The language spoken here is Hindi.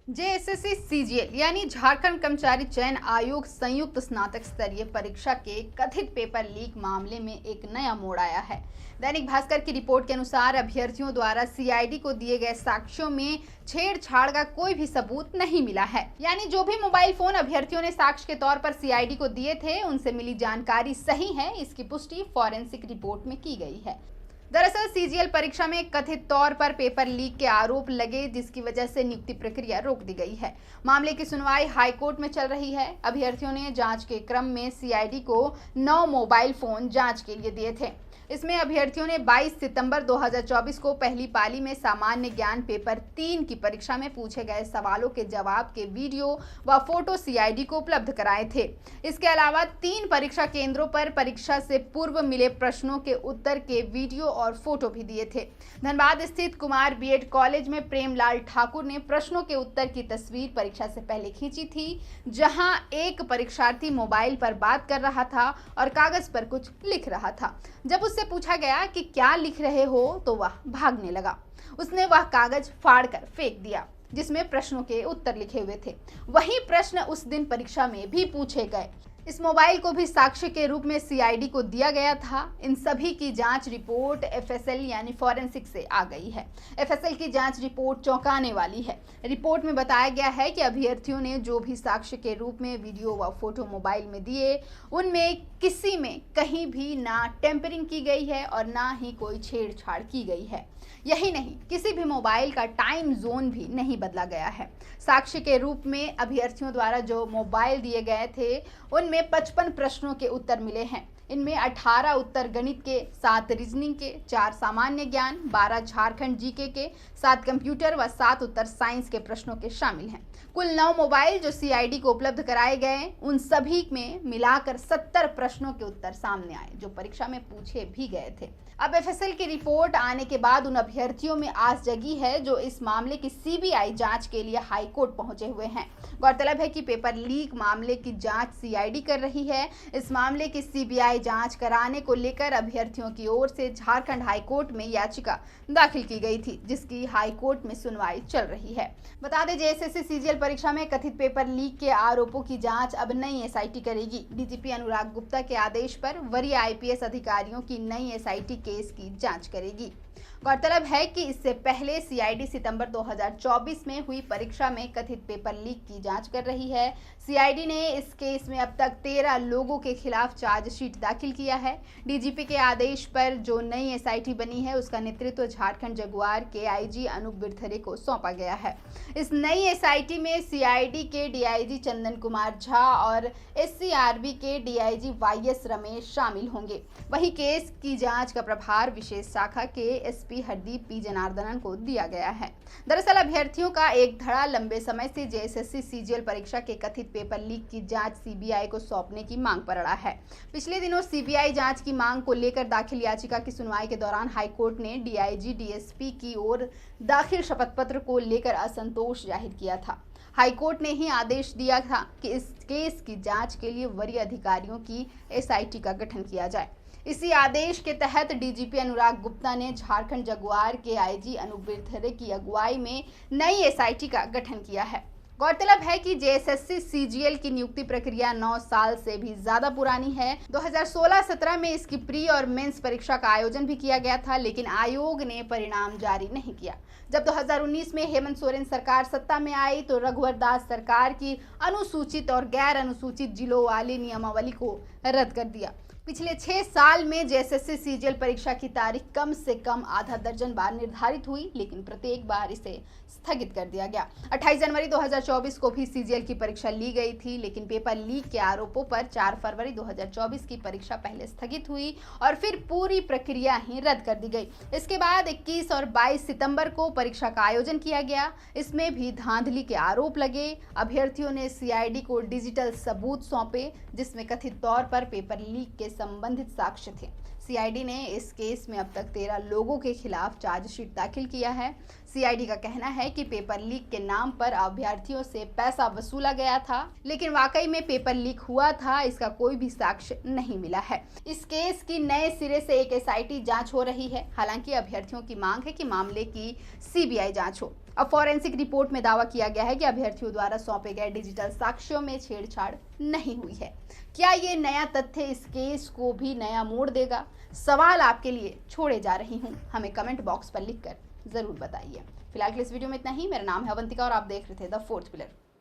जेएसएससी सीजीएल यानी झारखंड कर्मचारी चयन आयोग संयुक्त स्नातक स्तरीय परीक्षा के कथित पेपर लीक मामले में एक नया मोड़ आया है। दैनिक भास्कर की रिपोर्ट के अनुसार अभ्यर्थियों द्वारा सीआईडी को दिए गए साक्ष्यों में छेड़छाड़ का कोई भी सबूत नहीं मिला है। यानी जो भी मोबाइल फोन अभ्यर्थियों ने साक्ष्य के तौर पर सीआईडी को दिए थे, उनसे मिली जानकारी सही है, इसकी पुष्टि फॉरेंसिक रिपोर्ट में की गई है। दरअसल सीजीएल परीक्षा में कथित तौर पर पेपर लीक के आरोप लगे, जिसकी वजह से नियुक्ति प्रक्रिया रोक दी गई है। मामले की सुनवाई हाईकोर्ट में चल रही है। अभ्यर्थियों ने जांच के क्रम में सीआईडी को 9 मोबाइल फोन जांच के लिए दिए थे। इसमें अभ्यर्थियों ने 22 सितंबर 2024 को पहली पाली में सामान्य ज्ञान पेपर 3 की परीक्षा में पूछे गए सवालों के जवाब के वीडियो व फोटो सीआईडी को उपलब्ध कराए थे। इसके अलावा 3 परीक्षा केंद्रों पर परीक्षा से पूर्व मिले प्रश्नों के उत्तर के वीडियो और फोटो भी दिए थे। धनबाद स्थित कुमार बीएड कॉलेज में प्रेमलाल ठाकुर ने प्रश्नों के उत्तर की तस्वीर परीक्षा से पहले खींची थी, जहां एक परीक्षार्थी मोबाइल पर बात कर रहा था और कागज पर कुछ लिख रहा था। जब उससे पूछा गया कि क्या लिख रहे हो, तो वह भागने लगा। उसने वह कागज फाड़कर फेंक दिया जिसमें प्रश्नों के उत्तर लिखे हुए थे। वही प्रश्न उस दिन परीक्षा में भी पूछे गए। इस मोबाइल को भी साक्ष्य के रूप में सीआईडी को दिया गया था। इन सभी की जांच रिपोर्ट एफएसएल यानी फॉरेंसिक से आ गई है। एफएसएल की जांच रिपोर्ट चौंकाने वाली है। रिपोर्ट में बताया गया है कि अभ्यर्थियों ने जो भी साक्ष्य के रूप में वीडियो व फोटो मोबाइल में दिए, उनमें किसी में कहीं भी ना टेम्परिंग की गई है और ना ही कोई छेड़छाड़ की गई है। यही नहीं, किसी भी मोबाइल का टाइम जोन भी नहीं बदला गया है। साक्ष्य के रूप में अभ्यर्थियों द्वारा जो मोबाइल दिए गए थे, उनमें 55 प्रश्नों के उत्तर मिले हैं। इनमें 18 उत्तर गणित के, 7 रीजनिंग के, 4 सामान्य ज्ञान, 12 झारखंड जीके के, 7 कंप्यूटर व 7 उत्तर साइंस के प्रश्नों के शामिल हैं। कुल 9 मोबाइल जो सीआईडी को उपलब्ध कराए गए, उन सभी में मिलाकर 70 प्रश्नों के उत्तर सामने आए जो परीक्षा में पूछे भी गए थे। अब एफएसएल की रिपोर्ट आने के बाद उन अभ्यर्थियों में आस जगी है जो इस मामले की सीबीआई जांच के लिए हाईकोर्ट पहुंचे हुए हैं। गौरतलब है कि पेपर लीक मामले की जांच सीआईडी कर रही है। इस मामले की सीबीआई जांच कराने को लेकर अभ्यर्थियों की ओर से झारखंड हाईकोर्ट में याचिका दाखिल की गई थी, जिसकी हाईकोर्ट में सुनवाई चल रही है। बता दें, जेएसएससी सीजीएल परीक्षा में कथित पेपर लीक के आरोपों की जांच अब नई एसआईटी करेगी। डीजीपी अनुराग गुप्ता के आदेश पर वरीय आईपीएस अधिकारियों की नई एसआईटी केस की जांच करेगी। गौरतलब है कि इससे पहले सीआईडी सितंबर 2024 में हुई परीक्षा में कथित पेपर लीक की जांच कर रही है। सीआईडी ने इस केस में अब तक 13 लोगों के खिलाफ चार्जशीट दाखिल किया है। डीजीपी के आदेश पर जो नई एसआईटी बनी है, उसका नेतृत्व झारखंड जगुआर के आईजी अनूप बिरथरे को सौंपा गया है। इस नई एसआईटी में सीआईडी के डीआईजी चंदन कुमार झा और एससीआरबी के डीआईजी वाईएस रमेश शामिल होंगे। वही केस की जांच का प्रभार विशेष शाखा के एसपी हरदीप पी जनार्दनन को दिया गया है। दरअसल अभ्यर्थियों का एक धड़ा लंबे समय से जेएसएससी सीजीएल परीक्षा के कथित पेपर लीक की जांच सीबीआई को सौंपने की मांग पर अड़ा है। पिछले दिनों सीबीआई जांच की मांग को लेकर दाखिल याचिका की सुनवाई के दौरान हाईकोर्ट ने डीआईजी डीएसपी की ओर दाखिल शपथ पत्र को लेकर असंतोष जाहिर किया था। हाईकोर्ट ने ही आदेश दिया था कि इस केस की जांच के लिए वरीय अधिकारियों की एसआईटी का गठन किया जाए। इसी आदेश के तहत डीजीपी अनुराग गुप्ता ने झारखंड जगुआर के आईजी अनूप बिरथरे की अगुवाई में नई एसआईटी का गठन किया है। गौरतलब है कि जेएसएससी सीजीएल की नियुक्ति प्रक्रिया 9 साल से भी ज्यादा पुरानी है। 2016-17 में इसकी प्री और मेंस परीक्षा का आयोजन भी किया गया था, लेकिन आयोग ने परिणाम जारी नहीं किया। जब 2019 में हेमंत सोरेन सरकार सत्ता में आई तो रघुवर दास सरकार की अनुसूचित और गैर अनुसूचित जिलों वाली नियमावली को रद्द कर दिया। पिछले 6 साल में जेएसएससी सीजीएल परीक्षा की तारीख कम से कम आधा दर्जन बार निर्धारित हुई, लेकिन प्रत्येक बार इसे स्थगित कर दिया गया। 28 जनवरी 2024 को भी सीजीएल की परीक्षा ली गई थी, लेकिन पेपर लीक के आरोपों पर 4 फरवरी 2024 की परीक्षा पहले स्थगित हुई और फिर पूरी प्रक्रिया ही रद्द कर दी गई। इसके बाद 21 और 22 सितंबर को परीक्षा का आयोजन किया गया। इसमें भी धांधली के आरोप लगे। अभ्यर्थियों ने सीआईडी को डिजिटल सबूत सौंपे, जिसमें कथित तौर पर पेपर लीक के संबंधित साक्ष्य थे। सीआईडी ने इस केस में अब तक 13 लोगों के खिलाफ चार्जशीट दाखिल किया है। सीआईडी का कहना है कि पेपर लीक के नाम पर अभ्यर्थियों से पैसा वसूला गया था, लेकिन वाकई में पेपर लीक हुआ था इसका कोई भी साक्ष्य नहीं मिला है। इस केस की नए सिरे से एक एसआईटी जांच हो रही है। हालांकि अभ्यर्थियों की मांग है कि मामले की सीबीआई जांच हो। अब फॉरेंसिक रिपोर्ट में दावा किया गया है कि अभ्यर्थियों द्वारा सौंपे गए डिजिटल साक्ष्यों में छेड़छाड़ नहीं हुई है। क्या ये नया तथ्य इस केस को भी नया मोड़ देगा? सवाल आपके लिए छोड़े जा रही हूँ, हमें कमेंट बॉक्स पर लिखकर जरूर बताइए। फिलहाल के इस वीडियो में इतना ही। मेरा नाम है अवंतिका और आप देख रहे थे द फोर्थ पिलर।